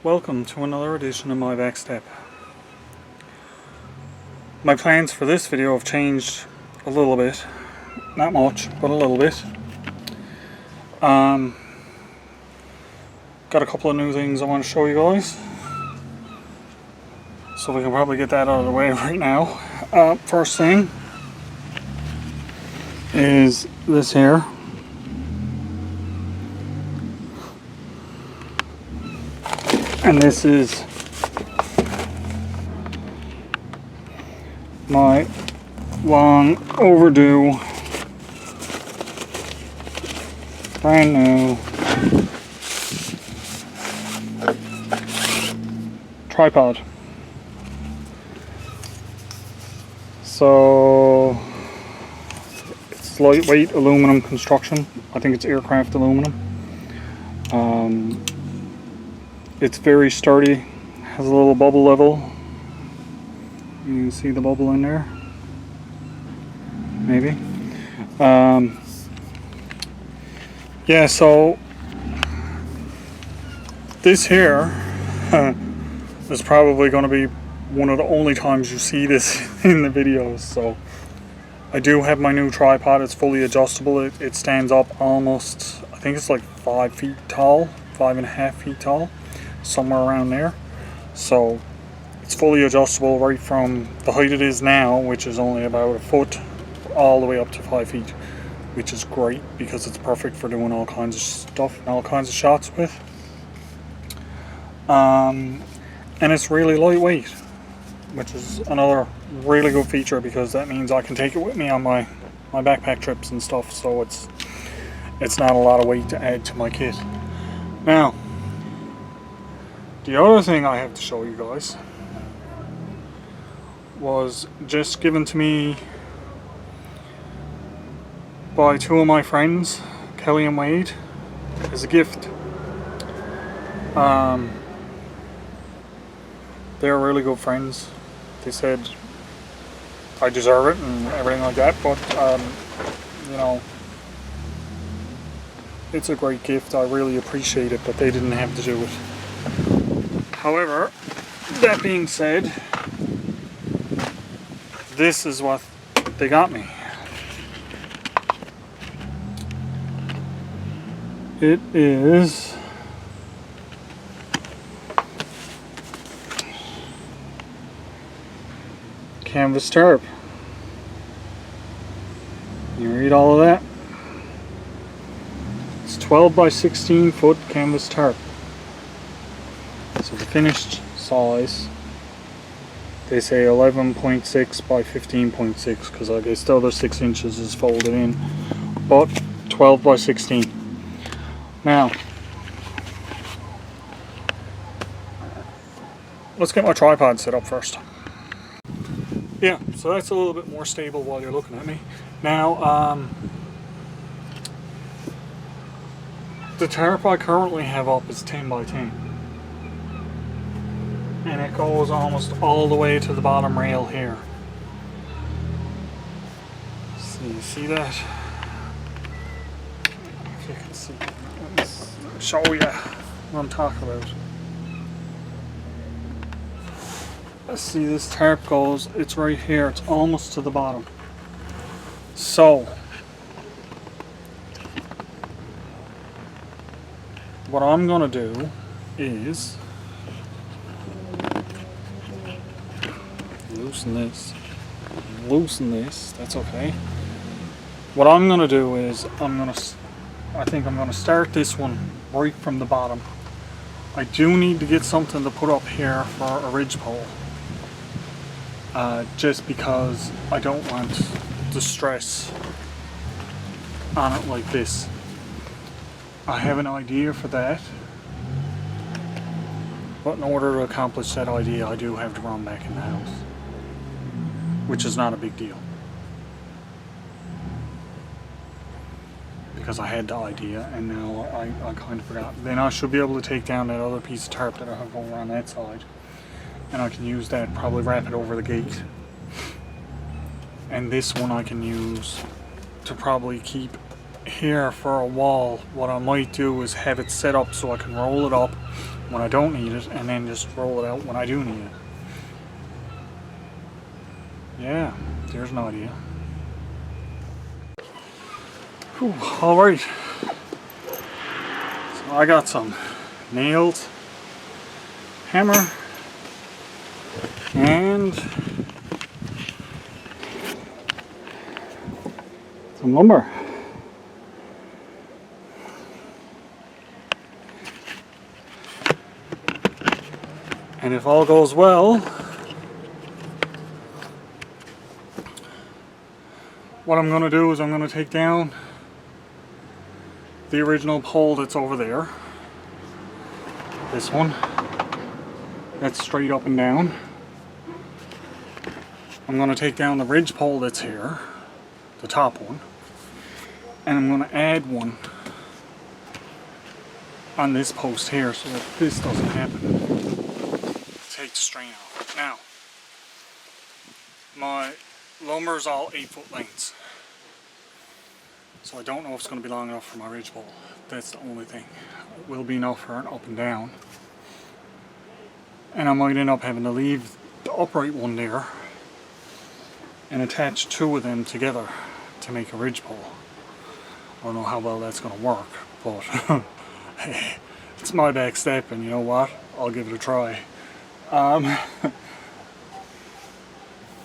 Welcome to another edition of my back step. My plans for this video have changed a little bit. Not much, but a little bit. Got a couple of new things I want to show you guys. So we can probably get that out of the way right now. First thing is this here. And this is my long overdue, brand new tripod. So it's lightweight aluminum construction. I think it's aircraft aluminum. It's very sturdy, has a little bubble level. You can see the bubble in there, maybe. Yeah, so this here is probably going to be one of the only times you see this in the videos. So I do have my new tripod. It's fully adjustable. It stands up almost, I think it's like 5 feet tall, 5.5 feet tall, somewhere around there. So it's fully adjustable right from the height it is now, which is only about a foot, all the way up to 5 feet, which is great because it's perfect for doing all kinds of stuff and all kinds of shots with. And it's really lightweight, which is another really good feature because that means I can take it with me on my backpack trips and stuff. So it's not a lot of weight to add to my kit. Now, the other thing I have to show you guys was just given to me by two of my friends, Kelly and Wade, as a gift. They're really good friends. They said I deserve it and everything like that, but you know, it's a great gift. I really appreciate it, but they didn't have to do it. However, that being said, this is what they got me. It is canvas tarp. You read all of that? It's 12 by 16 foot canvas tarp. So the finished size, they say 11.6 by 15.6 because I guess the other 6 inches is folded in, but 12 by 16. Now, let's get my tripod set up first. Yeah, so that's a little bit more stable while you're looking at me. Now, the tarp I currently have up is 10 by 10. And it goes almost all the way to the bottom rail here. So you see that? If you can see, let me show you what I'm talking about. Let's see, this tarp goes, it's right here, it's almost to the bottom. So what I'm gonna do is loosen this, that's okay. What I'm gonna do is I think I'm gonna start this one right from the bottom. I do need to get something to put up here for a ridge pole, just because I don't want the stress on it like this. I have an idea for that, but in order to accomplish that idea I do have to run back in the house, which is not a big deal because I had the idea and now I kind of forgot. Then I should be able to take down that other piece of tarp that I have over on that side, and I can use that, probably wrap it over the gate. And this one I can use to probably keep here for a wall. What I might do is have it set up so I can roll it up, when I don't need it, and then just roll it out when I do need it. Yeah, there's an idea. Whew, all right. So I got some nails, hammer, and some lumber. And if all goes well, what I'm going to do is I'm going to take down the original pole that's over there. This one. That's straight up and down. I'm going to take down the ridge pole that's here, the top one, and I'm going to add one on this post here so that this doesn't happen. Take the strain off. Now, my lumber is all 8-foot lengths, so I don't know if it's going to be long enough for my ridge pole. That's the only thing. It will be enough for an up and down, and I might end up having to leave the upright one there and attach two of them together to make a ridge pole. I don't know how well that's going to work, but hey, it's my back step, and you know what? I'll give it a try.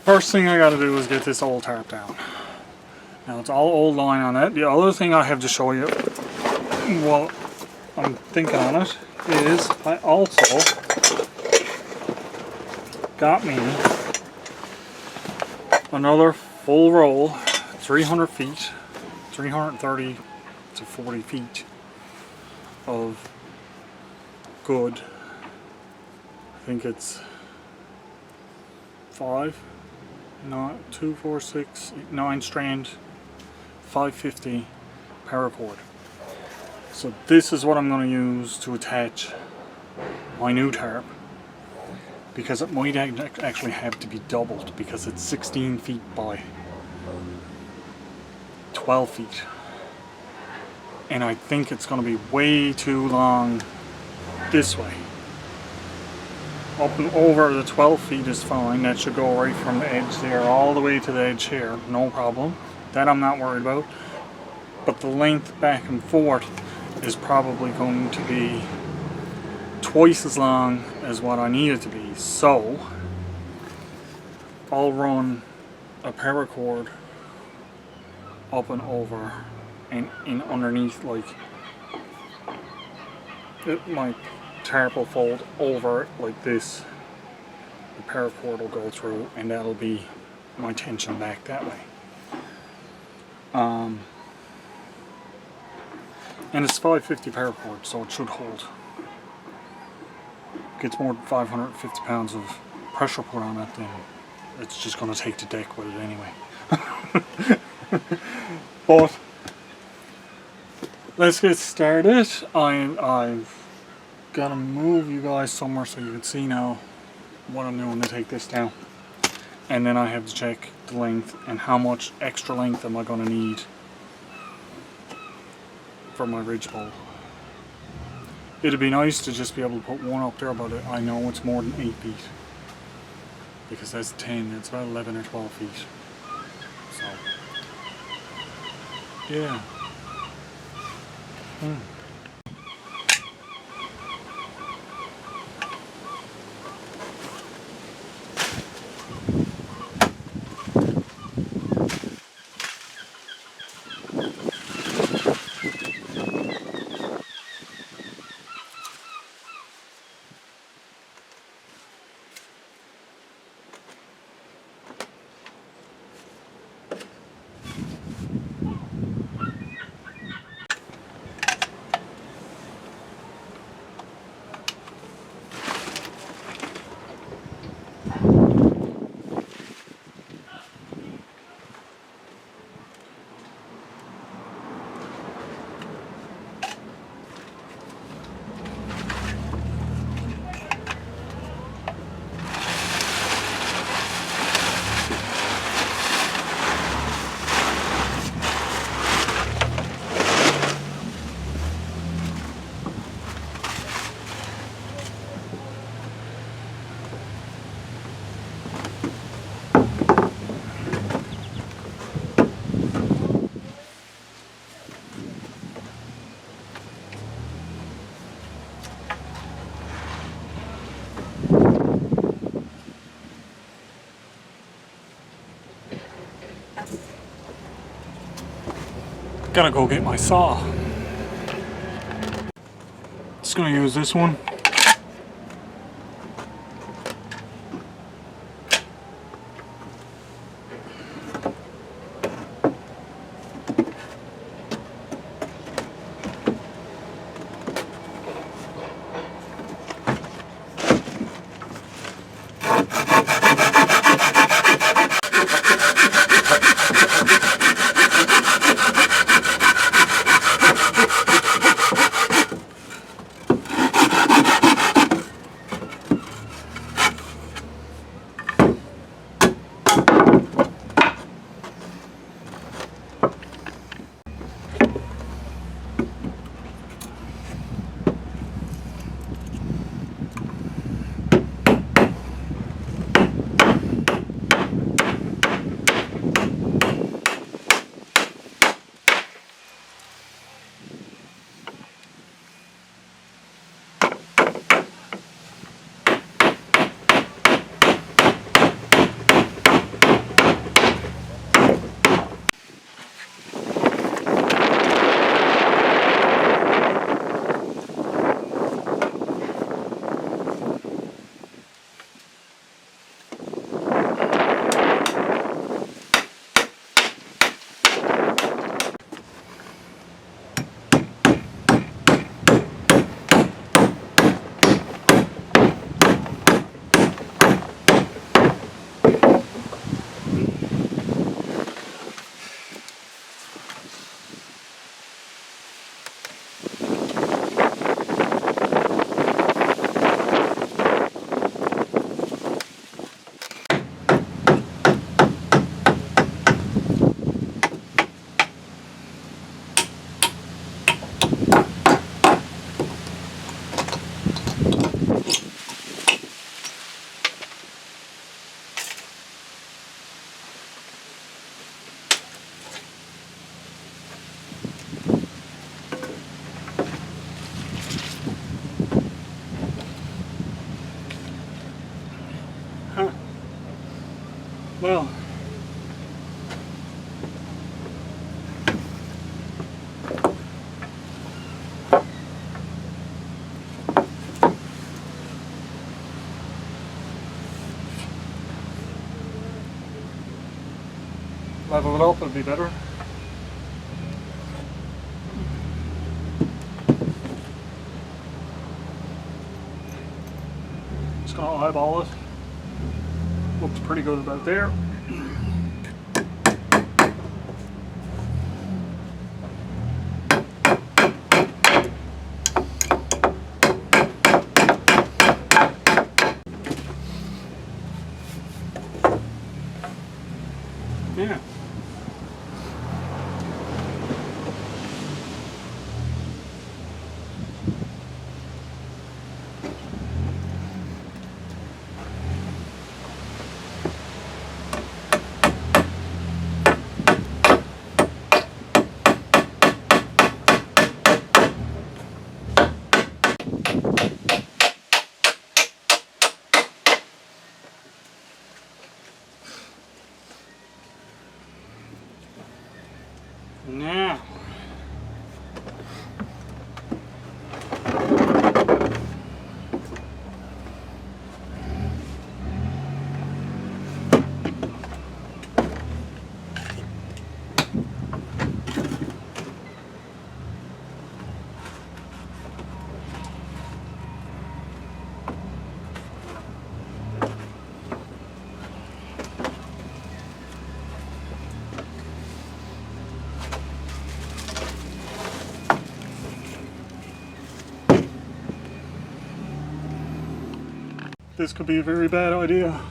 First thing I gotta do is get this old tarp down. Now it's all old line on it. The other thing I have to show you while I'm thinking on it is I also got me another full roll, 300 feet, 330 to 40 feet of good, I think it's 9 strand 550 paracord. So this is what I'm going to use to attach my new tarp, because it might actually have to be doubled because it's 16 feet by 12 feet, and I think it's going to be way too long this way. Up and over the 12 feet is fine. That should go right from the edge there all the way to the edge here, no problem. That I'm not worried about. But the length back and forth is probably going to be twice as long as what I need it to be. So I'll run a paracord up and over and in underneath, like my tarp will fold over like this. The paracord will go through, and that'll be my tension back that way. And it's 550 paracord, so it should hold. Gets more than 550 pounds of pressure put on it, then it's just going to take the deck with it anyway. But let's get started. I've got to move you guys somewhere so you can see now what I'm doing to take this down, and then I have to check the length and how much extra length am I going to need for my ridge pole. It'd be nice to just be able to put one up there, but I know it's more than 8 feet, because that's 10, it's about 11 or 12 feet. So yeah. Gotta go get my saw. Just gonna use this one. Huh. Well, level it up, it'll be better. Just gonna eyeball it. Looks pretty good about there. Yeah. Now, this could be a very bad idea.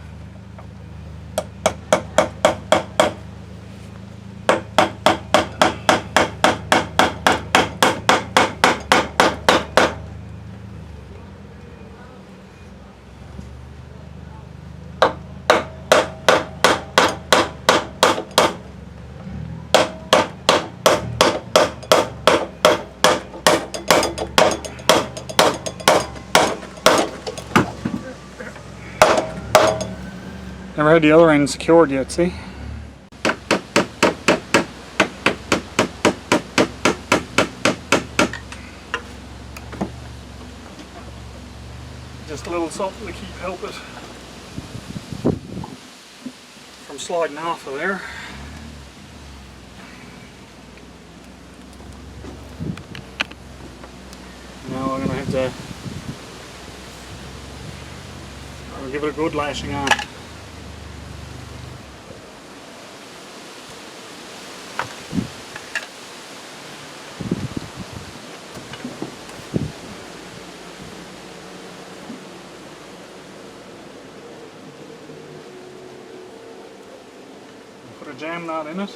Never had the other end secured yet, see? just a little something to keep help it from sliding off of there. Now I'm going to have to give it a good lashing on. Put a jam knot in it.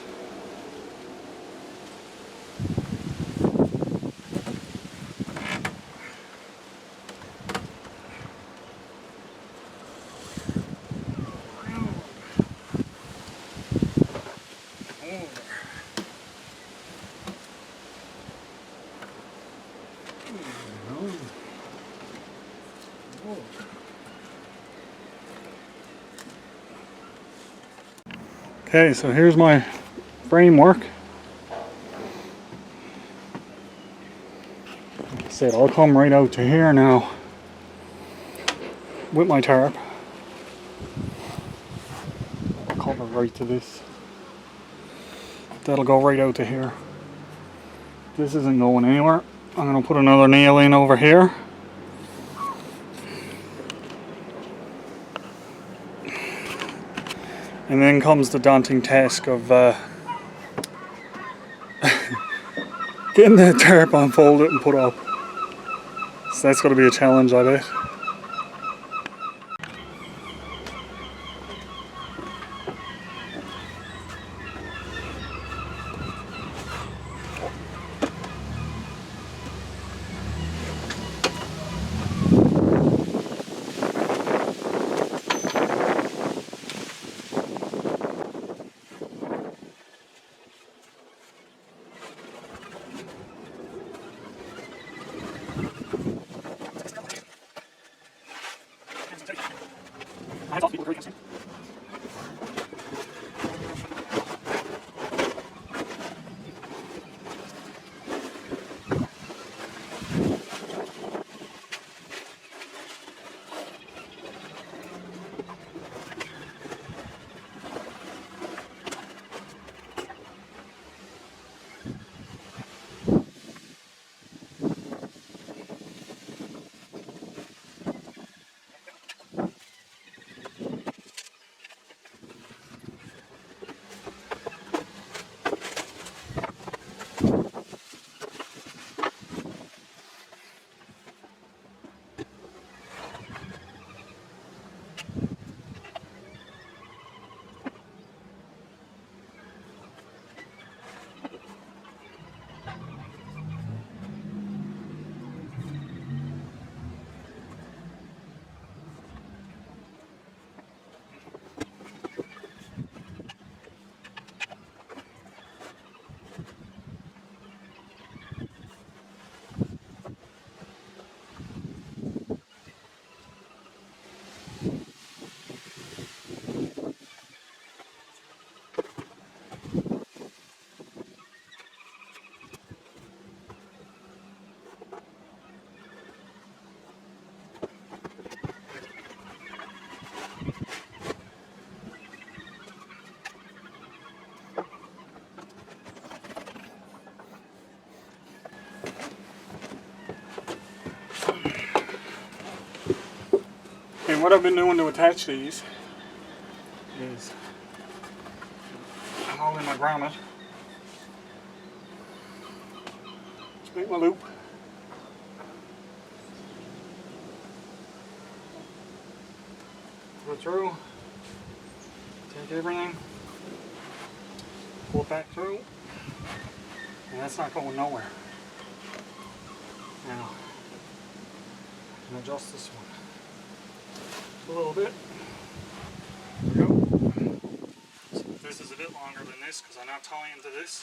Okay, so here's my framework. Like I said, I'll come right out to here now with my tarp. I'll cover right to this. That'll go right out to here. This isn't going anywhere. I'm going to put another nail in over here. And then comes the daunting task of getting the tarp unfolded and put up. So that's going to be a challenge, I bet. And what I've been doing to attach these is I'm holding my grommet, make my loop, go through, take everything, pull it back through, and that's not going nowhere. Now, I can adjust this one a little bit. There we go. So this is a bit longer than this because I'm not tying to this.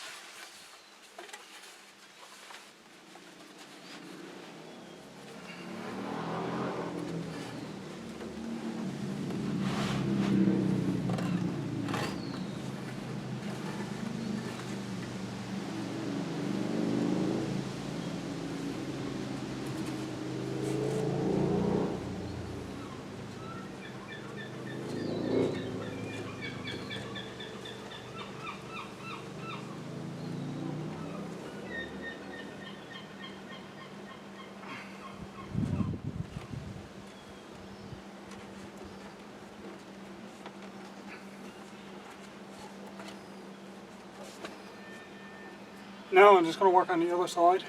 Now I'm just going to work on the other side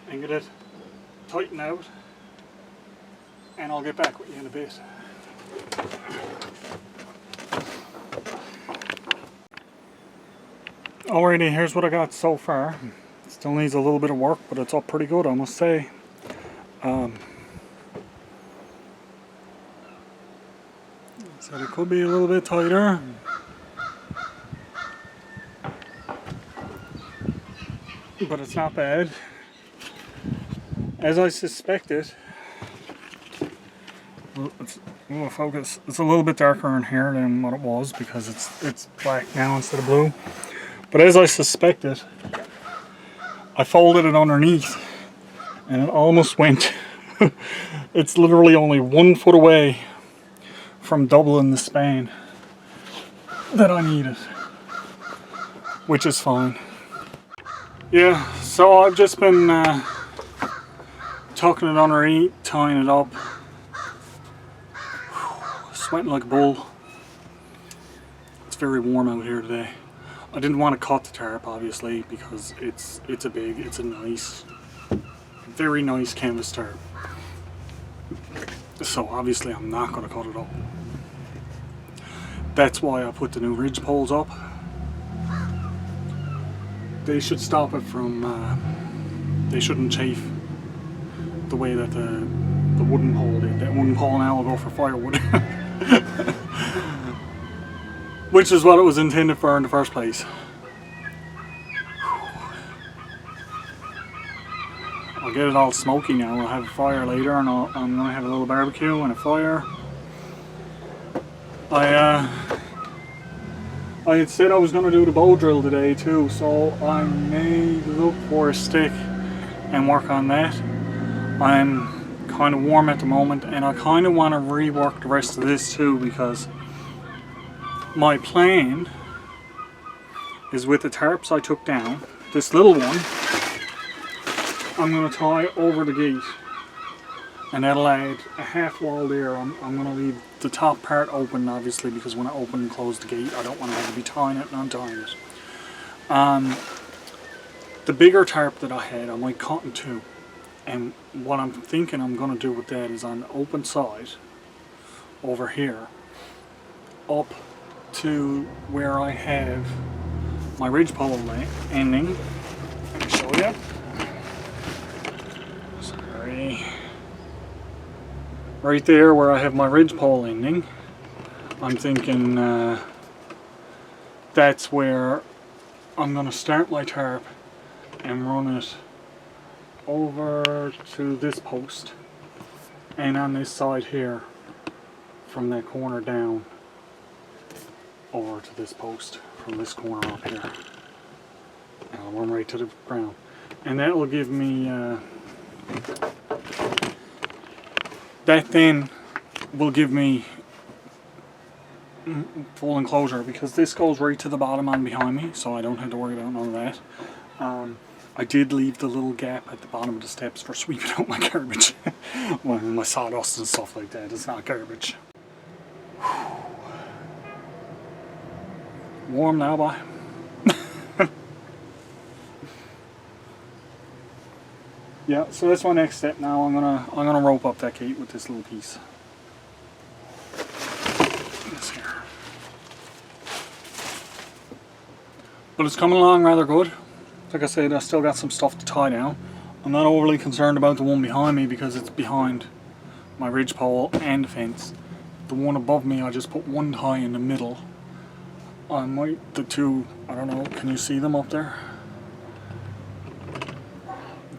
and get it tightened out, and I'll get back with you in a bit. Alrighty, here's what I got so far. Still needs a little bit of work, but it's up pretty good, I must say. So it could be a little bit tighter. But it's not bad. As I suspected, focus. It's a little bit darker in here than what it was because it's black now instead of blue. But as I suspected, I folded it underneath and it almost went. It's literally only 1 foot away from doubling the span that I needed, which is fine. Yeah, so I've just been tucking it underneath, tying it up, sweating like a bull. It's very warm out here today. I didn't want to cut the tarp, obviously, because it's a nice, very nice canvas tarp. So obviously I'm not going to cut it up. That's why I put the new ridge poles up. They should stop it from, they shouldn't chafe the way that the wooden pole did. That wooden pole now will go for firewood. Which is what it was intended for in the first place. I'll get it all smoky now. I'll have a fire later, and I'm going to have a little barbecue and a fire. I had said I was going to do the bow drill today too, so I may look for a stick and work on that. I'm kind of warm at the moment, and I kind of want to rework the rest of this too, because my plan is with the tarps I took down, this little one, I'm going to tie over the gate, and that'll add a half wall there. I'm going to leave the top part open, obviously, because when I open and close the gate, I don't want to have to be tying it and untying it. The bigger tarp that I had, I might cut in two, and what I'm thinking I'm going to do with that is on the open side, over here, up to where I have my ridge pole ending. Let me show you. Sorry. Right there where I have my ridge pole ending, I'm thinking that's where I'm going to start my tarp and run it over to this post, and on this side here, from that corner down over to this post, from this corner up here, and I'll run right to the ground, and that will give me that then will give me full enclosure, because this goes right to the bottom on behind me, so I don't have to worry about none of that. I did leave the little gap at the bottom of the steps for sweeping out my garbage. Well, my sawdust and stuff like that. It's not garbage. Warm now, boy. Yeah, so that's my next step now. I'm gonna rope up that gate with this little piece. This here. But it's coming along rather good. Like I said, I still got some stuff to tie down. I'm not overly concerned about the one behind me because it's behind my ridge pole and the fence. The one above me, I just put one tie in the middle. I might, the two, I don't know, can you see them up there?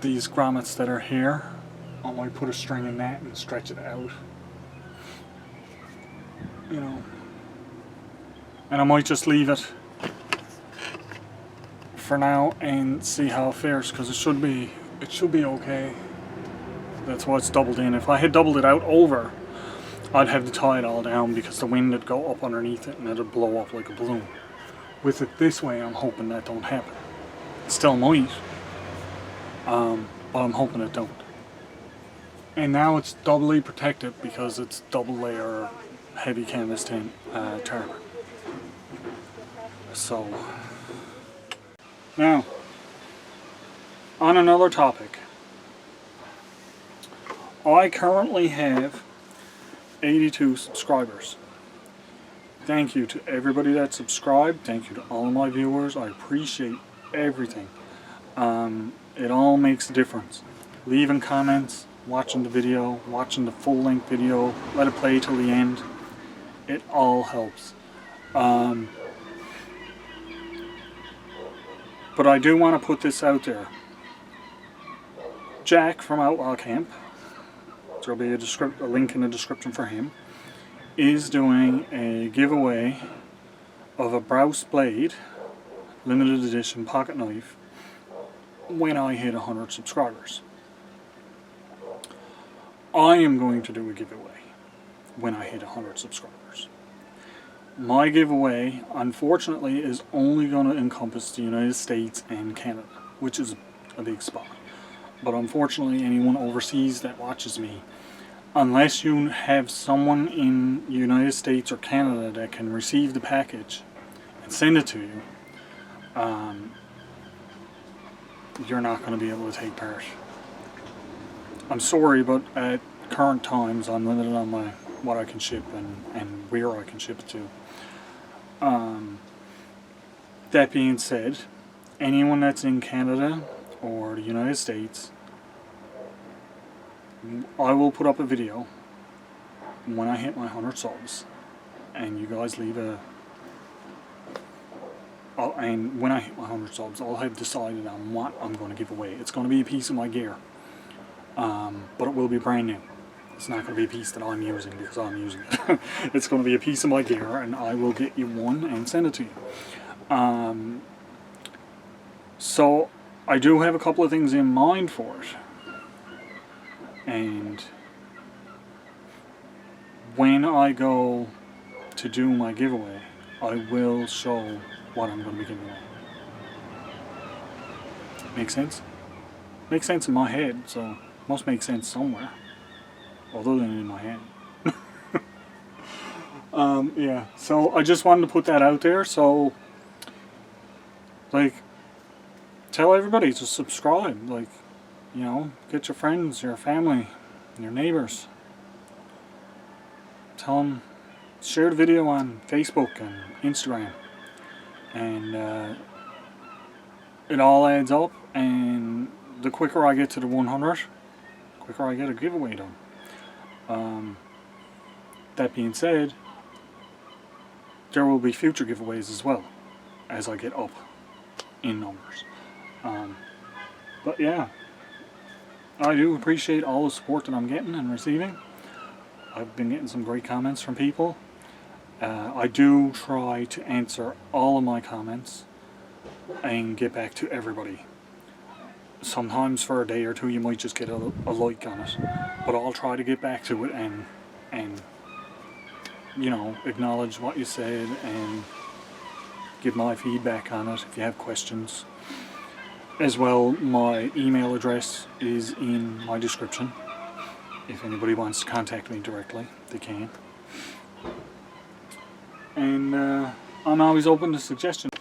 These grommets that are here, I might put a string in that and stretch it out. You know. And I might just leave it for now and see how it fares, because it should be okay. That's why it's doubled in. If I had doubled it out over, I'd have to tie it all down because the wind would go up underneath it and it'd blow up like a balloon. With it this way, I'm hoping that don't happen. It still might, but I'm hoping it don't. And now it's doubly protected because it's double layer heavy canvas tarp. So now On another topic, I currently have 82 subscribers. Thank you to everybody that subscribed. Thank you to all of my viewers. I appreciate everything. It all makes a difference. Leaving comments, watching the video, watching the full-length video, let it play till the end. It all helps. But I do want to put this out there. Jack from Outlaw Camp, there'll be a link in the description for him, is doing a giveaway of a Browse Blade limited edition pocket knife when I hit 100 subscribers. I am going to do a giveaway when I hit 100 subscribers. My giveaway, unfortunately, is only going to encompass the United States and Canada, which is a big spot. But unfortunately, anyone overseas that watches me, unless you have someone in the United States or Canada that can receive the package and send it to you, you're not going to be able to take part. I'm sorry, but at current times I'm limited on what I can ship and where I can ship it to. That being said, anyone that's in Canada or the United States, I will put up a video when I hit my 100 subs, and you guys leave and when I hit my 100 subs, I'll have decided on what I'm going to give away. It's going to be a piece of my gear, but it will be brand new. It's not going to be a piece that I'm using because I'm using it. It's going to be a piece of my gear, and I will get you one and send it to you. So I do have a couple of things in mind for it. And when I go to do my giveaway, I will show what I'm going to be giving away. Make sense? Makes sense in my head, so must make sense somewhere. Other than in my head. Yeah, so I just wanted to put that out there, so like, tell everybody to subscribe, like, you know, get your friends, your family, your neighbors. Tell them, share the video on Facebook and Instagram. And it all adds up, and the quicker I get to the 100, the quicker I get a giveaway done. That being said, there will be future giveaways as well as I get up in numbers. But yeah, I do appreciate all the support that I'm getting and receiving. I've been getting some great comments from people. I do try to answer all of my comments and get back to everybody. Sometimes for a day or two you might just get a like on it, but I'll try to get back to it and you know, acknowledge what you said and give my feedback on it if you have questions. As well, my email address is in my description. If anybody wants to contact me directly, they can. And I'm always open to suggestions.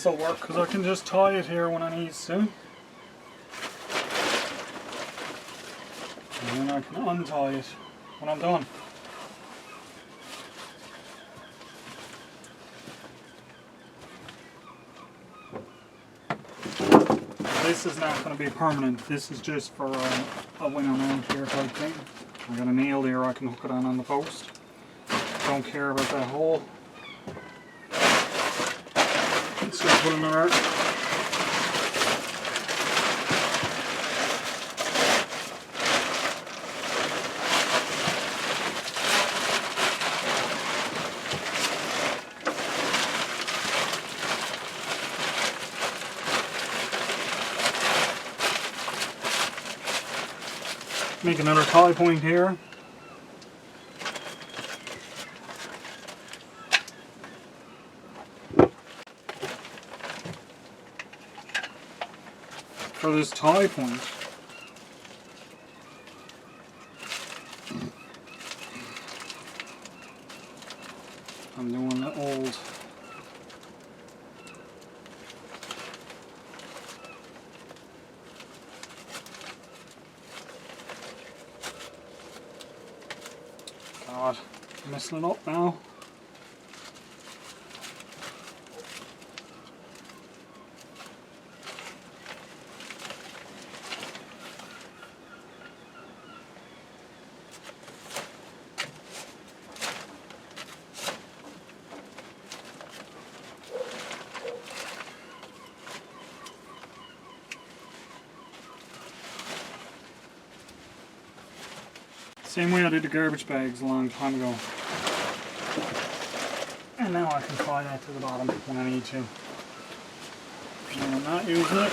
this will work because I can just tie it here when I need to. And then I can untie it when I'm done. This is not going to be permanent. This is just for a when I'm out here type thing. I got a nail there I can hook it on the post. Don't care about that hole. Let's just put it in there. Make another tie point here. For this tie point, I'm doing the old God, I'm messing it up now. Same way I did the garbage bags a long time ago. And now I can tie that to the bottom when I need to. And I'm not using it.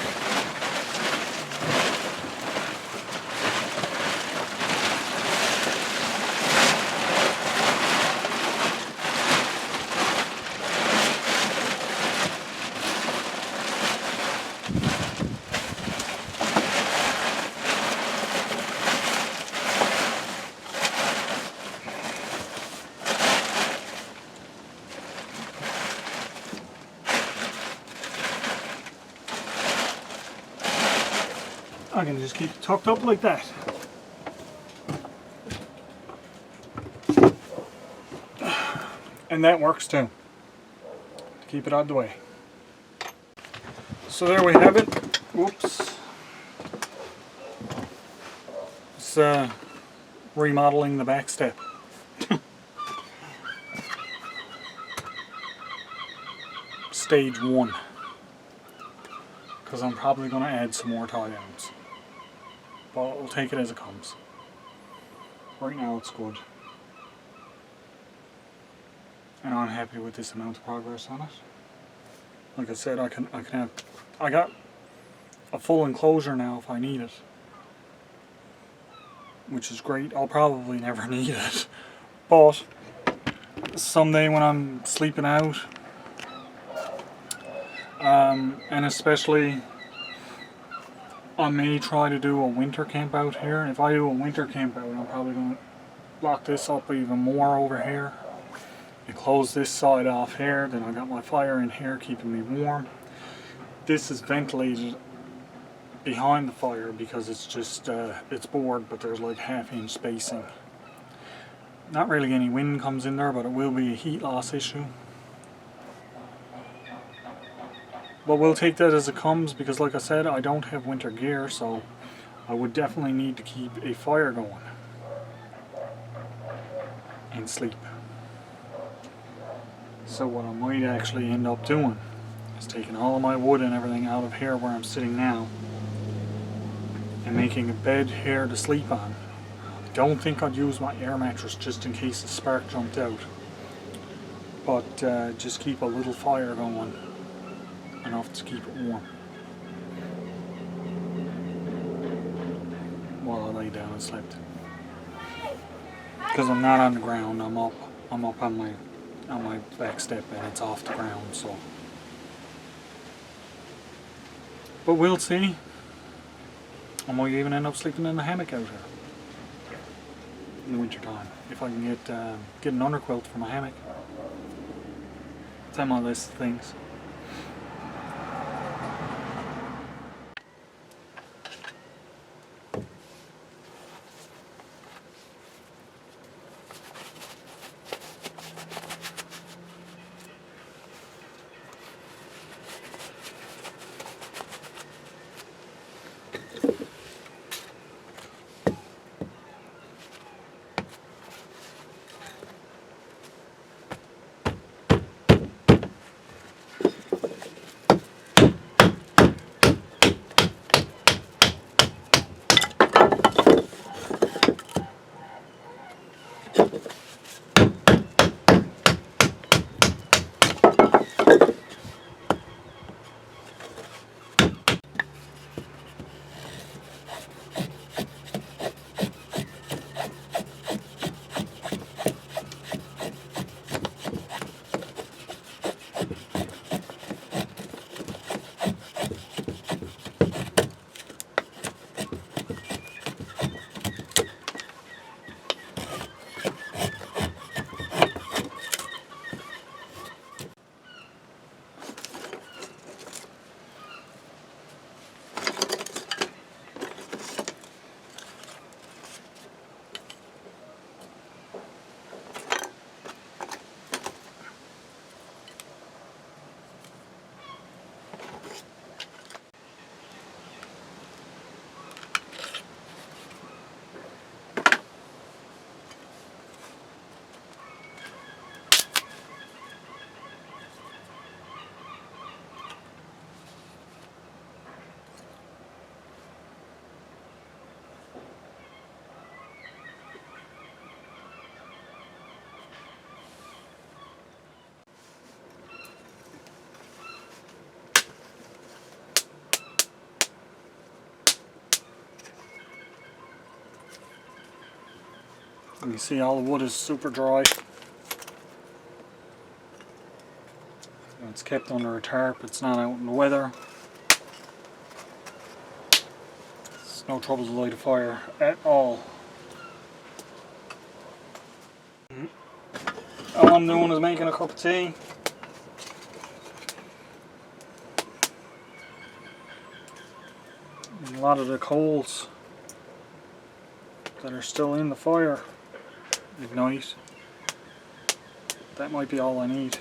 I can just keep it tucked up like that. And that works too, to keep it out of the way. So there we have it. Whoops. It's remodeling the back step. Stage 1. Because I'm probably going to add some more tie downs. But we'll take it as it comes. Right now it's good. And I'm happy with this amount of progress on it. Like I said, I got a full enclosure now if I need it. Which is great. I'll probably never need it. But someday when I'm sleeping out, and especially I may try to do a winter camp out here. If I do a winter camp out, I'm probably going to block this up even more over here and close this side off here. Then I got my fire in here keeping me warm. This is ventilated behind the fire because it's just it's board, but there's like 1/2 inch spacing. Not really any wind comes in there, but it will be a heat loss issue. But we'll take that as it comes because, like I said, I don't have winter gear, so I would definitely need to keep a fire going and sleep. So what I might actually end up doing is taking all of my wood and everything out of here where I'm sitting now and making a bed here to sleep on. I don't think I'd use my air mattress just in case the spark jumped out, but just keep a little fire going. Enough to keep it warm while I lay down and slept. Because I'm not on the ground, I'm up on my back step and it's off the ground, so. But we'll see. I might even end up sleeping in the hammock out here in the winter time if I can get an underquilt for my hammock. It's on my list of things. And you see all the wood is super dry. It's kept under a tarp, it's not out in the weather. It's no trouble to light a fire at all. All I'm doing is making a cup of tea. And a lot of the coals that are still in the fire ignite. That might be all I need.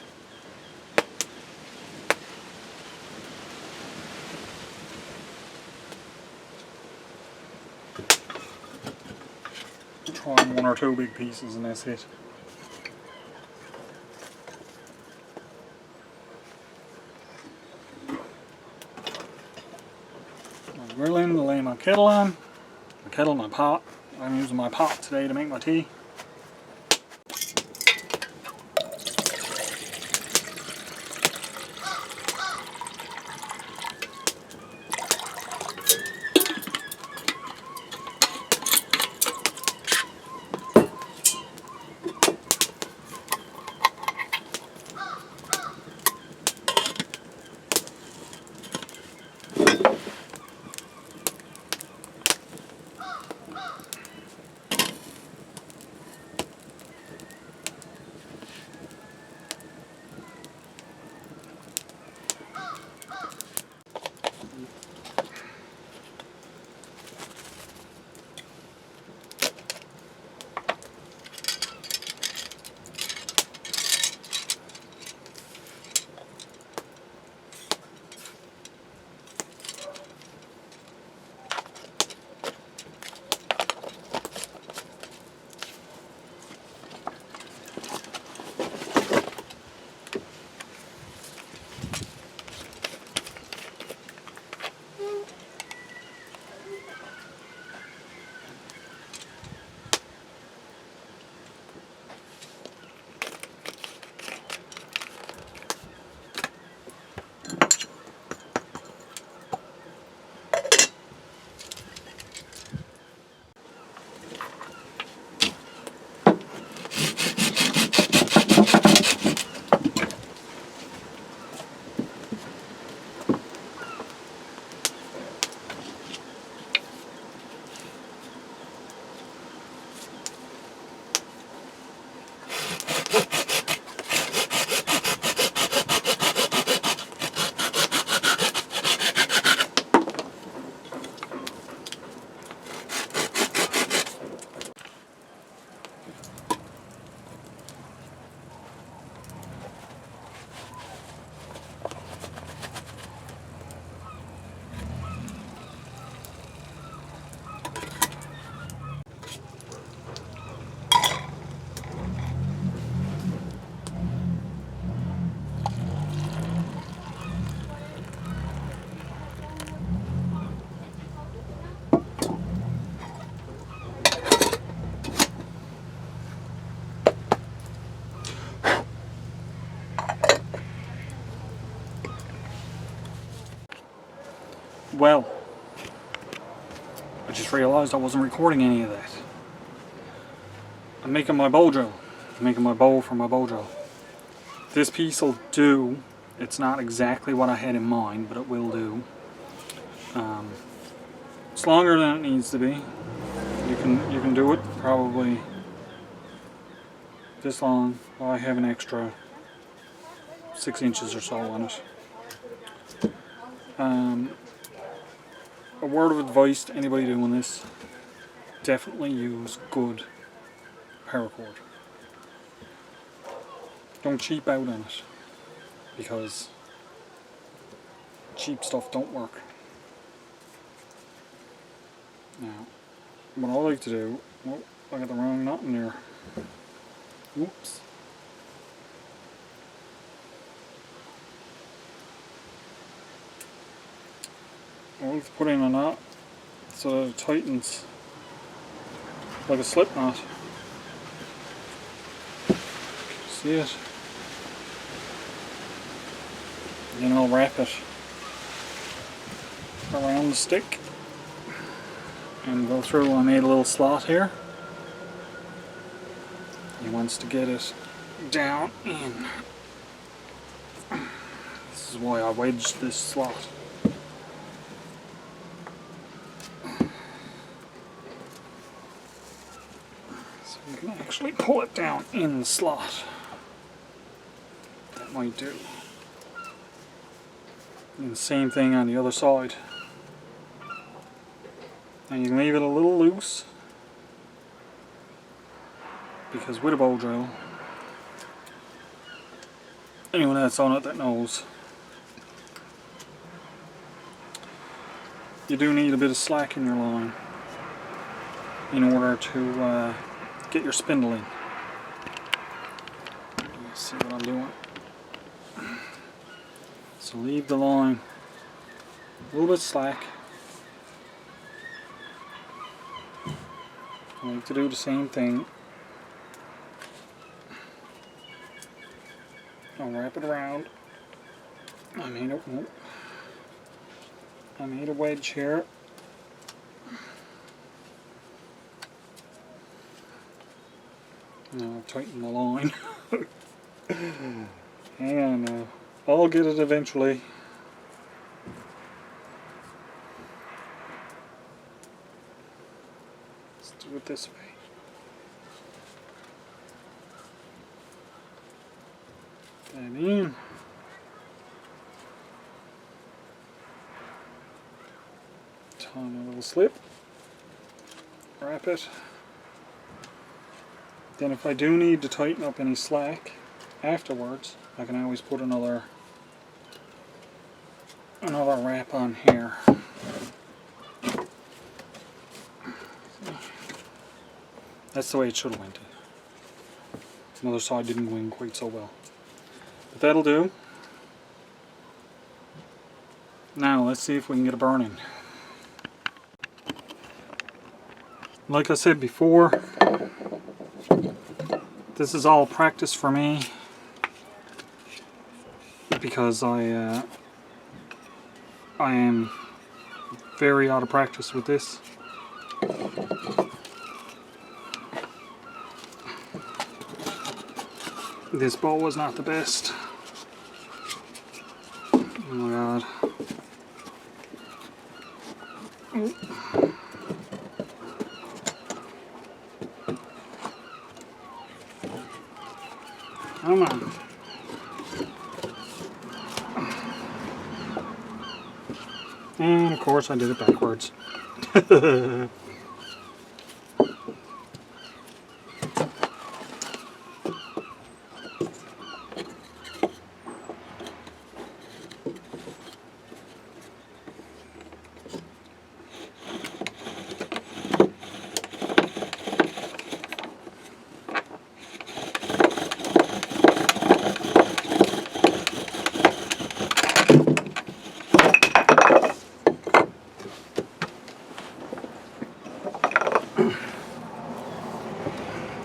Try on 1 or 2 big pieces and that's it. I'm grilling to lay my kettle on. My pot. I'm using my pot today to make my tea. Well, I just realised I wasn't recording any of that. I'm making my bow drill. I'm making my bow for my bow drill. This piece will do. It's not exactly what I had in mind, but it will do. It's longer than it needs to be. You can do it probably this long. Well, I have an extra 6 inches or so on it. A word of advice to anybody doing this: definitely use good paracord. Don't cheap out on it, because cheap stuff don't work. Now, what I like to do, oh, I got the wrong knot in there. Oops. I like to put in a knot so that it tightens like a slip knot. See it? Then I'll wrap it around the stick and go through. I made a little slot here He wants to get it down in. This is why I wedged this slot. So you can actually pull it down in the slot. That might do. And the same thing on the other side. And you can leave it a little loose, because with a bow drill, anyone that's on it that knows, you do need a bit of slack in your line in order to get your spindle in. Let's see what I'm doing. So leave the line a little bit slack. I like to do the same thing. I'll wrap it around. I made a wedge here. Now I'll tighten the line. Hang on now. I'll get it eventually. Let's do it this way. That in. Tie a little slip. Wrap it. Then if I do need to tighten up any slack afterwards, I can always put another wrap on here. That's the way it should have went. Another side didn't go in quite so well. But that'll do. Now let's see if we can get a burn in. Like I said before, this is all practice for me, because I am very out of practice with this. This bow was not the best. Oh my god. Ooh. Come on. And of course I did it backwards.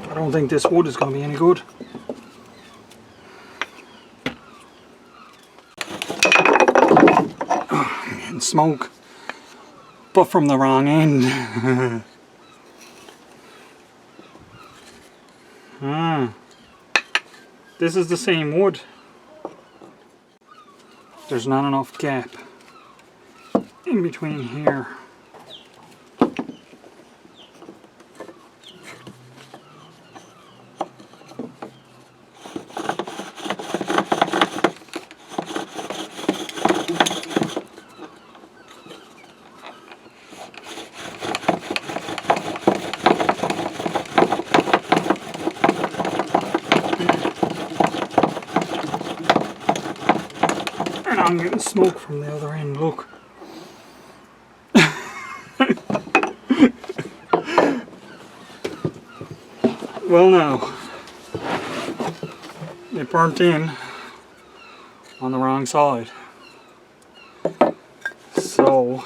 I don't think this wood is going to be any good. And smoke, but from the wrong end. This is the same wood. There's not enough gap in between here. I'm getting smoke from the other end, look. Well now, it burnt in on the wrong side. So,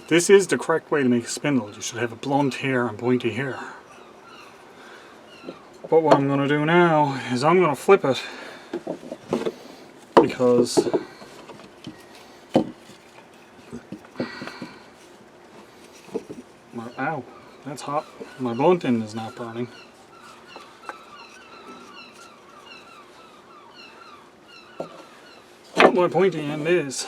this is the correct way to make a spindle. You should have a blunt here and pointy here. But what I'm going to do now is I'm going to flip it, because ow, that's hot. My blunt end is not burning. my pointy end is.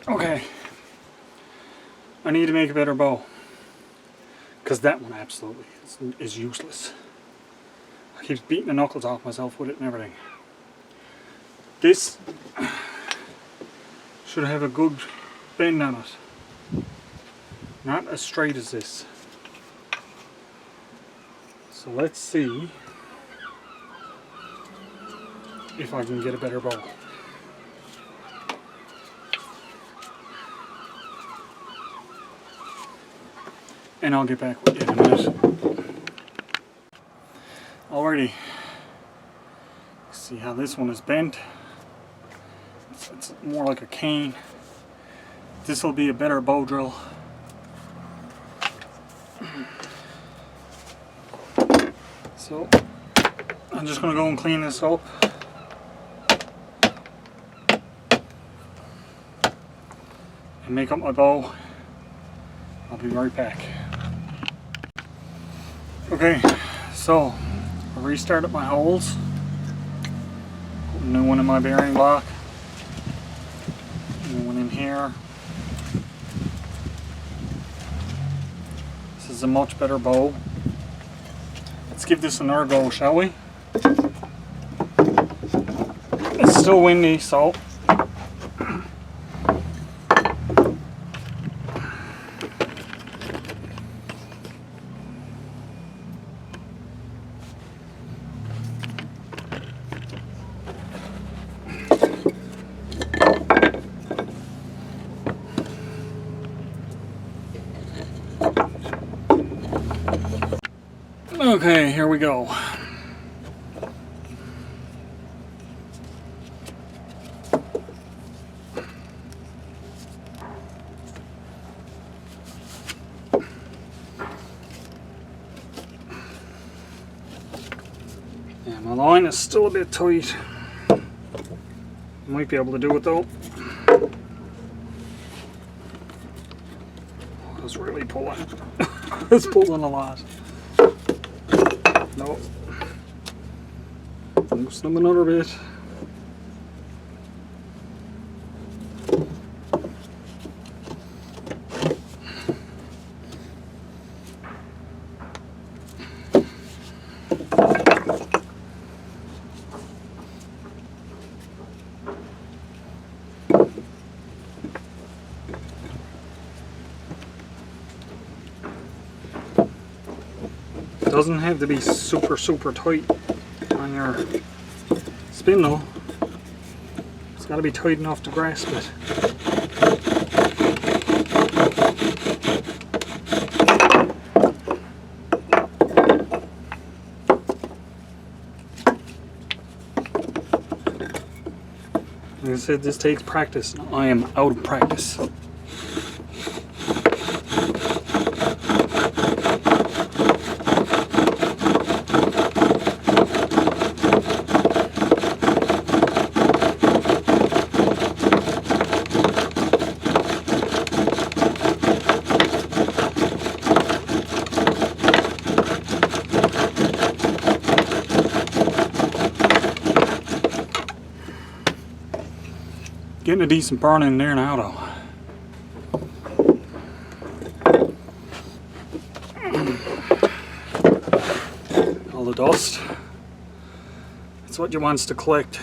Okay, I need to make a better bow, because that one absolutely is useless. I keep beating the knuckles off myself with it and everything. This should have a good bend on it, not as straight as this. So let's see if I can get a better bow. And I'll get back with you in a minute. Alrighty. See how this one is bent? It's more like a cane. This will be a better bow drill. So I'm just going to go and clean this up. And make up my bow. I'll be right back. Okay, so I restarted my holes. Put a new one in my bearing block. New one in here. This is a much better bow. Let's give this another go, shall we? It's still windy, so okay, here we go. Yeah, my line is still a bit tight. Might be able to do it though. It's really pulling. It's pulling a lot. No. Loosen them another bit. Doesn't have to be super tight on your spindle. It's got to be tight enough to grasp it. Like I said, this takes practice. I am out of practice. Getting a decent burn in there now though. All the dust. It's what you want to collect.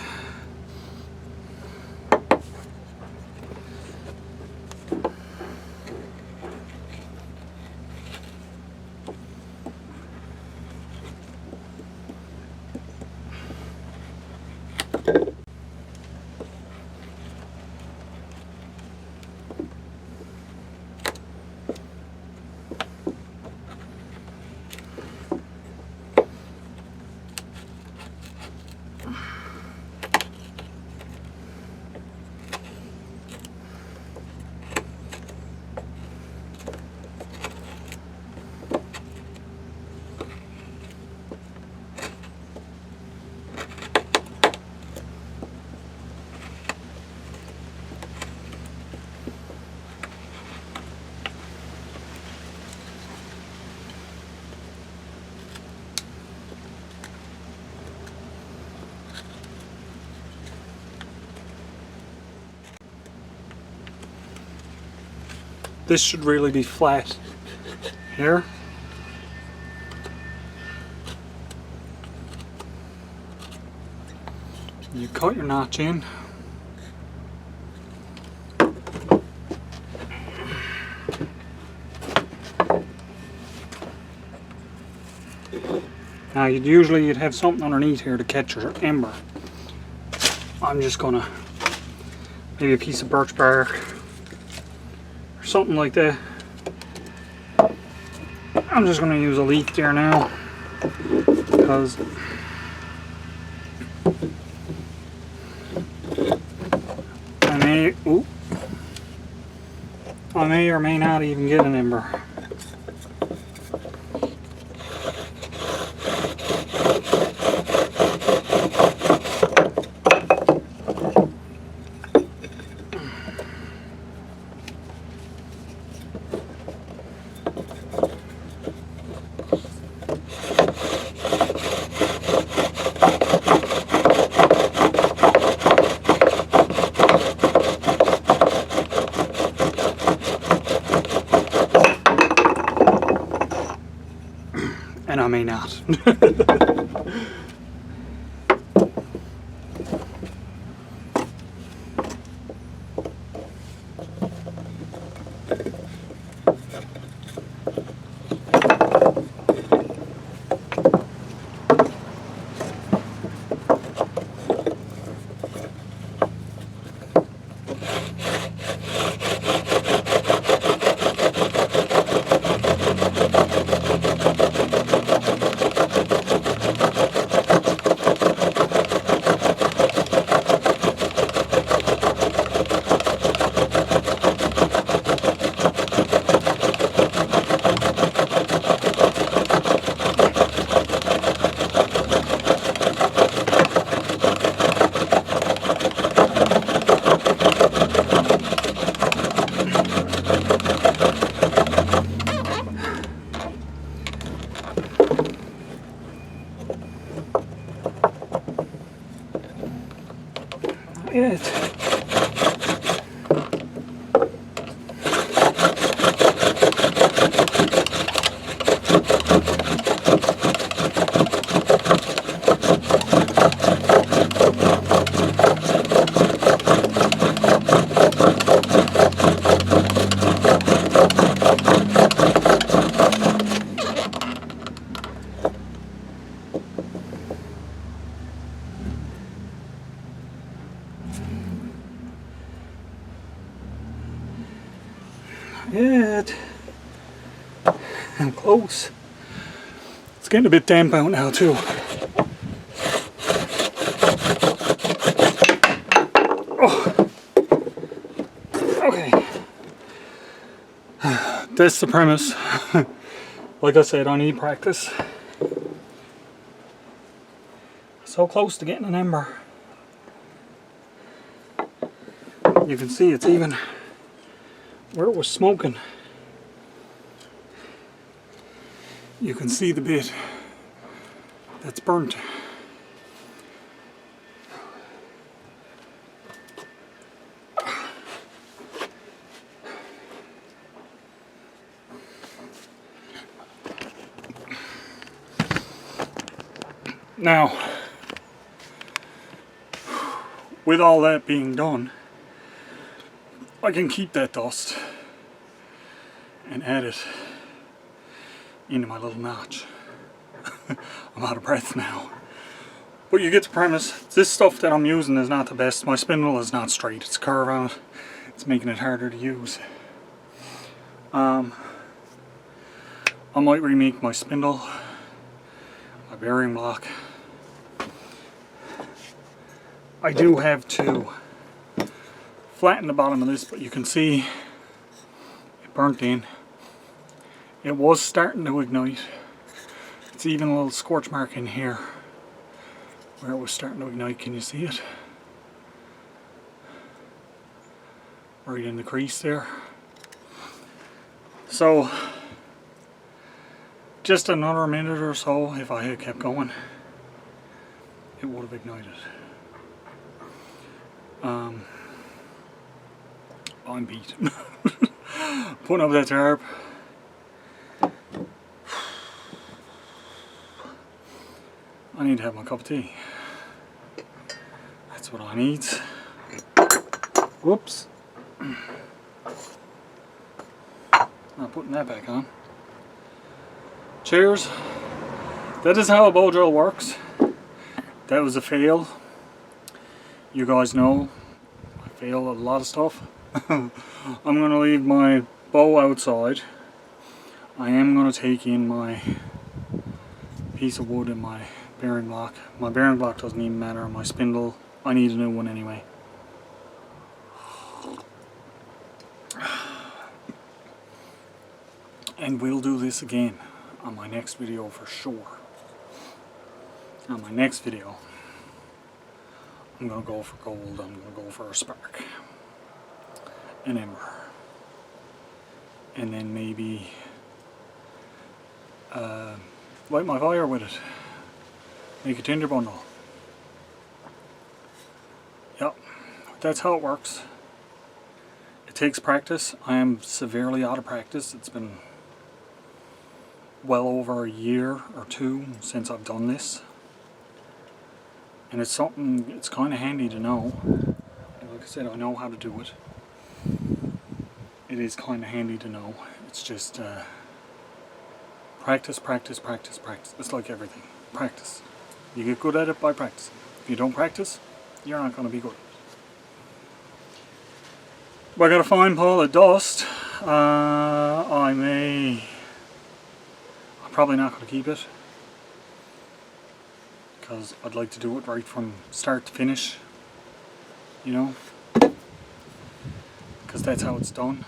this should really be flat here. You cut your notch in. Now you'd have something underneath here to catch your ember. I'm just gonna, maybe a piece of birch bark or something like that. I'm just gonna use a leaf there now because I may or may not even get an ember. And I may not. It. I'm close. It's getting a bit damp out now too. Oh. Okay. That's the premise. Like I said, I need practice. So close to getting an ember. You can see it's even where it was smoking. You can see the bit that's burnt. Now, with all that being done, I can keep that dust and add it into my little notch. I'm out of breath now. But you get the premise. This stuff that I'm using is not the best. My spindle is not straight. It's curved on it. It's making it harder to use. I might remake my spindle, my bearing block. I do have to flatten the bottom of this, but you can see it burnt in. It was starting to ignite. It's even a little scorch mark in here where it was starting to ignite. Can you see it? Right in the crease there. So just another minute or so, if I had kept going, it would have ignited. I'm beat. Putting up that tarp. I need to have my cup of tea. That's what I need. Whoops. Not putting that back on. Cheers. That is how a bow drill works. That was a fail. You guys know I fail at a lot of stuff. I'm going to leave my bow outside. I am going to take in my piece of wood and my bearing block. My bearing block doesn't even matter. My spindle, I need a new one anyway. And we'll do this again on my next video for sure. On my next video, I'm going to go for gold. I'm going to go for a spark. An ember. And then maybe light my fire with it. Make a tinder bundle. Yep, that's how it works. It takes practice. I am severely out of practice. It's been well over a year or two since I've done this. And it's something, it's kind of handy to know. Like I said, I know how to do it. It is kind of handy to know. It's just practice, practice, practice, practice. It's like everything. Practice. You get good at it by practicing. If you don't practice, you're not going to be good. But I got a fine pile of dust. I'm probably not going to keep it, because I'd like to do it right from start to finish, you know, because that's how it's done.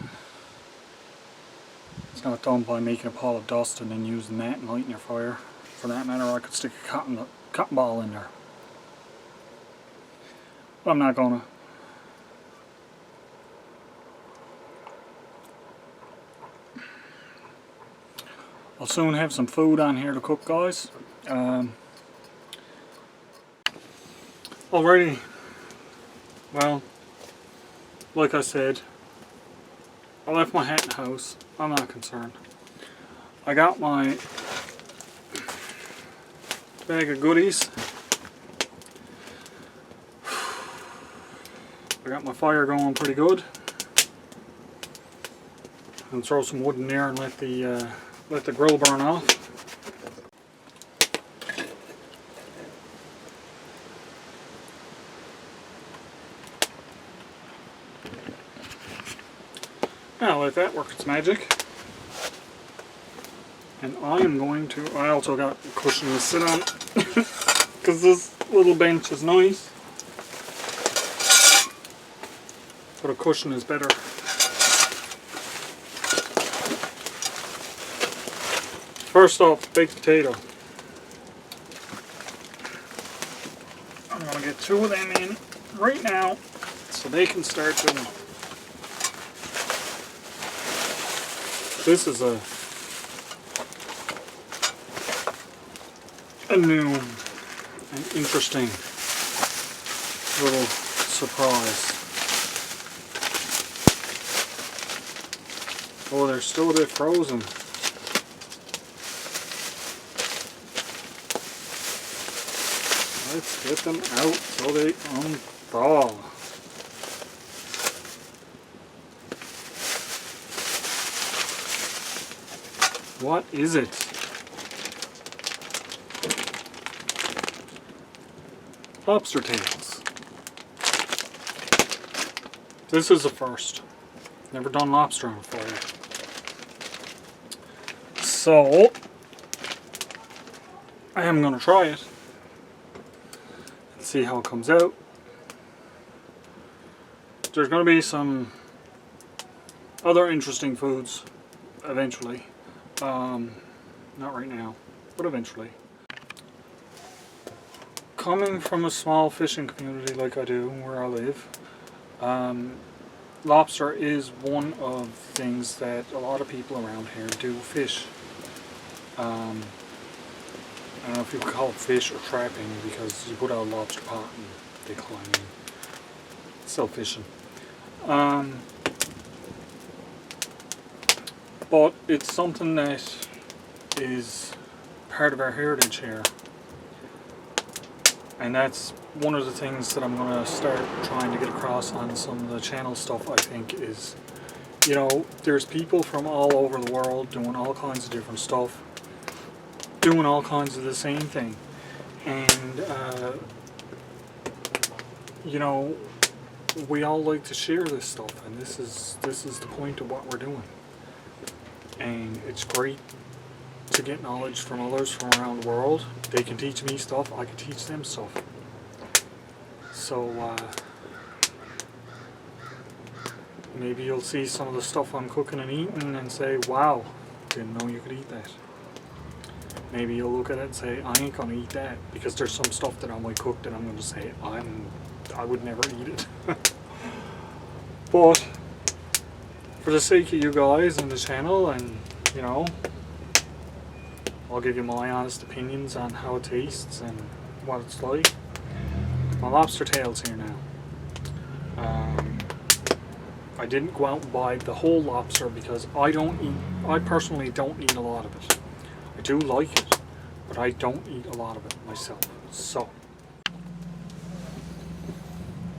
It's not done by making a pile of dust and then using that and lighting your fire. For that matter, I could stick a cotton ball in there. But I'm not gonna. I'll soon have some food on here to cook, guys. Alrighty. Well, like I said, I left my hat in the house. I'm not concerned. I got my bag of goodies. I got my fire going pretty good. And throw some wood in there and let the grill burn off. Now let that work its magic. And I am going to, I also got a cushion to sit on, because this little bench is nice, but a cushion is better. First off, baked potato. I'm going to get 2 of them in right now so they can start doing. This is a new and interesting little surprise. Oh, they're still a bit frozen. Let's get them out so they unthaw. What is it? Lobster tails. This is a first. Never done lobster on fire. So, I am going to try it and see how it comes out. There's going to be some other interesting foods eventually. Not right now, but eventually. Coming from a small fishing community like I do, where I live, lobster is one of the things that a lot of people around here do fish. I don't know if you would call it fish or trapping, because you put out a lobster pot and they climb in. It's still fishing. But it's something that is part of our heritage here. And that's one of the things that I'm going to start trying to get across on some of the channel stuff, I think, is, you know, there's people from all over the world doing all kinds of different stuff, doing all kinds of the same thing. And, you know, we all like to share this stuff, and this is the point of what we're doing. And it's great to get knowledge from others from around the world. They can teach me stuff, I can teach them stuff. So maybe you'll see some of the stuff I'm cooking and eating and say, wow, didn't know you could eat that. Maybe you'll look at it and say, I ain't gonna eat that, because there's some stuff that I might cook that I'm gonna say, I would never eat it. But for the sake of you guys and the channel, and you know, I'll give you my honest opinions on how it tastes and what it's like. My lobster tail's here now. I didn't go out and buy the whole lobster because I personally don't eat a lot of it. I do like it, but I don't eat a lot of it myself. So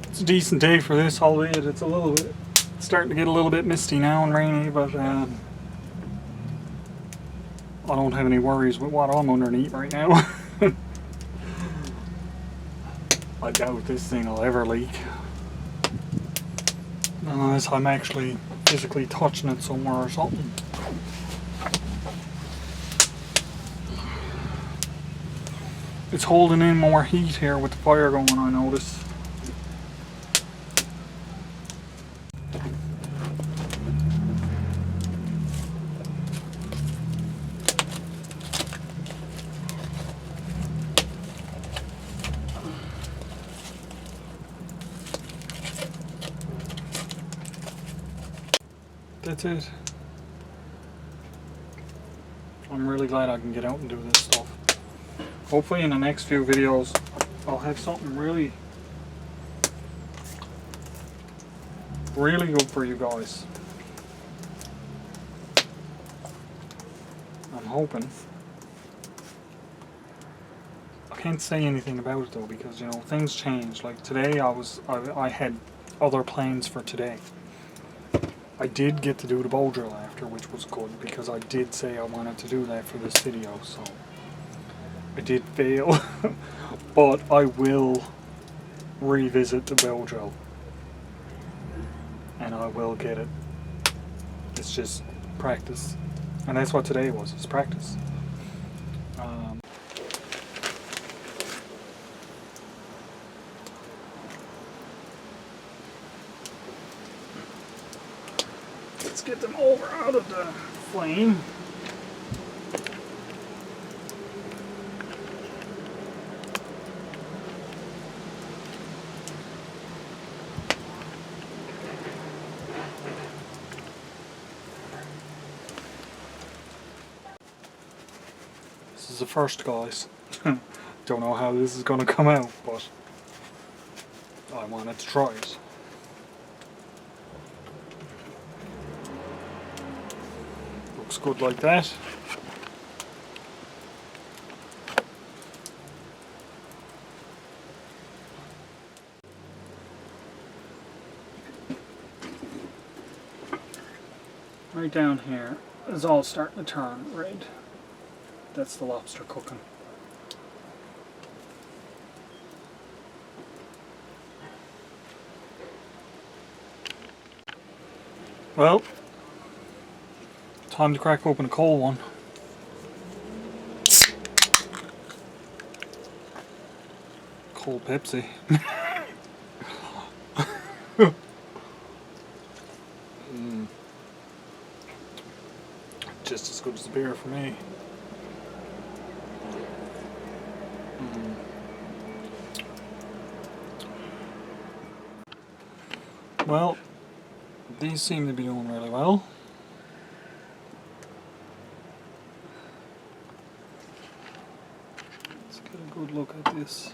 it's a decent day for this, albeit it's starting to get a little bit misty now and rainy, but I don't have any worries with what I'm underneath right now. I doubt this thing will ever leak, unless I'm actually physically touching it somewhere or something. It's holding in more heat here with the fire going, I notice. That's it. I'm really glad I can get out and do this stuff. Hopefully in the next few videos I'll have something really good for you guys. I'm hoping. I can't say anything about it though, because you know, things change. Like today I had other plans for today. I did get to do the bow drill after, which was good, because I did say I wanted to do that for this video, so I did fail. But I will revisit the bow drill, and I will get it. It's just practice, and that's what today was, it's practice. Let's get them over out of the flame. This is the first, guys. Don't know how this is going to come out, but I wanted to try it. Looks good like that. Right down here is all starting to turn red. That's the lobster cooking. Well, time to crack open a cold one. Cold Pepsi. Just as good as the beer for me. Well, these seem to be doing really well. Let's get a good look at this.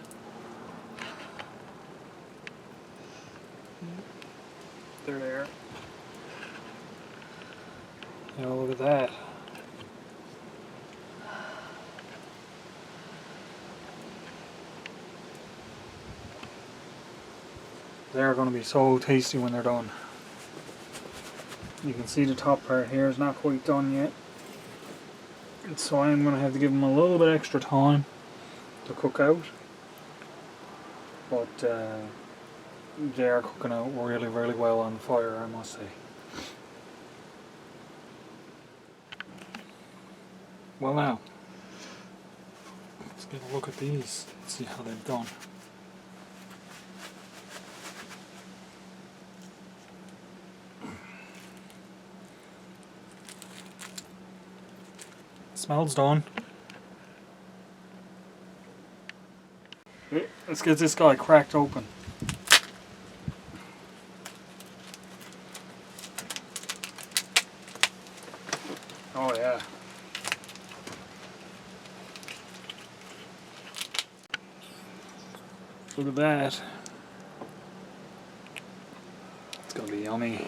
They're there. Yeah, look at at that. They're going to be so tasty when they're done. You can see the top part here is not quite done yet. And so I'm going to have to give them a little bit extra time to cook out. But they are cooking out really, really well on the fire, I must say. Well now, let's get a look at these, see how they've done. Smells done. Let's get this guy cracked open. Oh yeah. Look at that. It's gonna be yummy.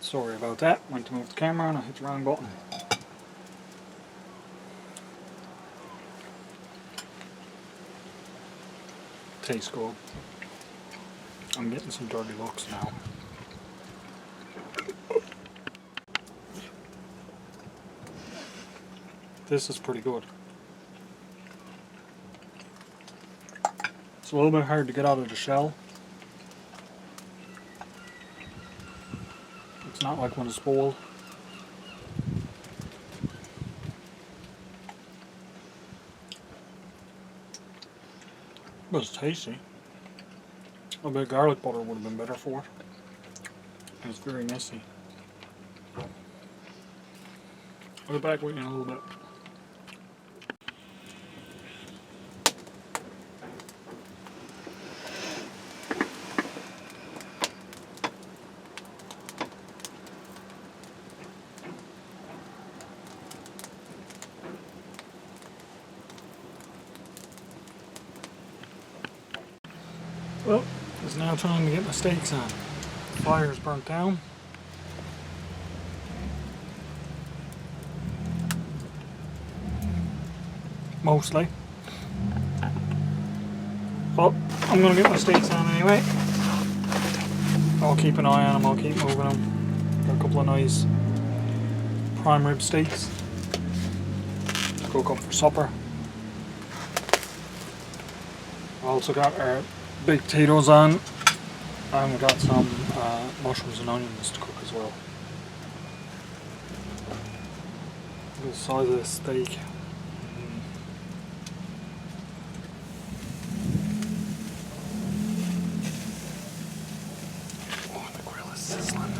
Sorry about that, went to move the camera and I hit the wrong button. Tastes good. I'm getting some dirty looks now. This is pretty good. It's a little bit hard to get out of the shell. It's not like when it's boiled. But it's tasty. A little bit of garlic butter would have been better for it. It's very messy. I'll be back with you in a little bit. Well, it's now time to get my steaks on. The fire's burnt down. Mostly. But I'm going to get my steaks on anyway. I'll keep an eye on them, I'll keep moving them. Got a couple of nice prime rib steaks to cook up for supper. I also got our baked potatoes on, and we got some mushrooms and onions to cook as well. Look at the size of this steak. Oh, the grill is sizzling.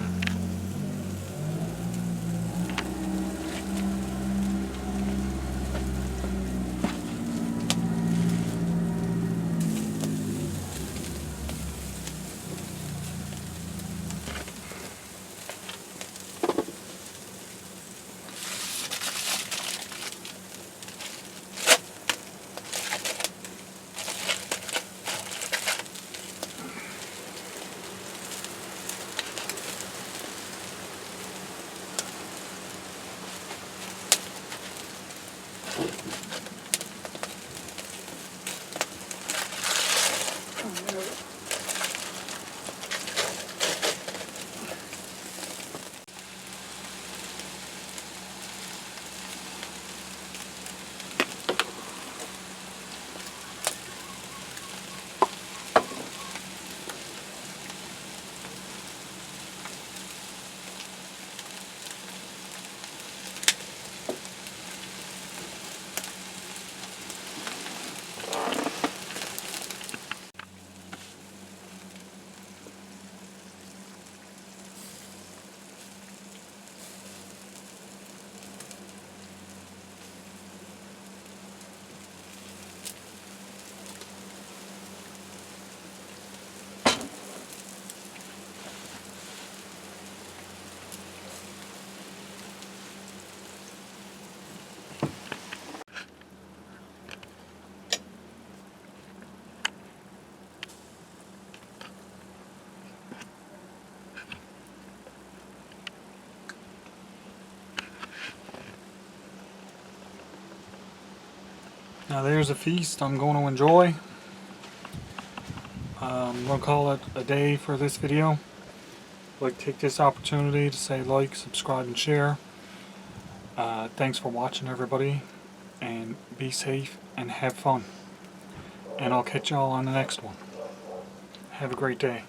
Now there's a feast I'm going to enjoy. I'm going to call it a day for this video. I'd like to take this opportunity to say like, subscribe, and share. Thanks for watching, everybody, and be safe and have fun. And I'll catch y'all on the next one. Have a great day.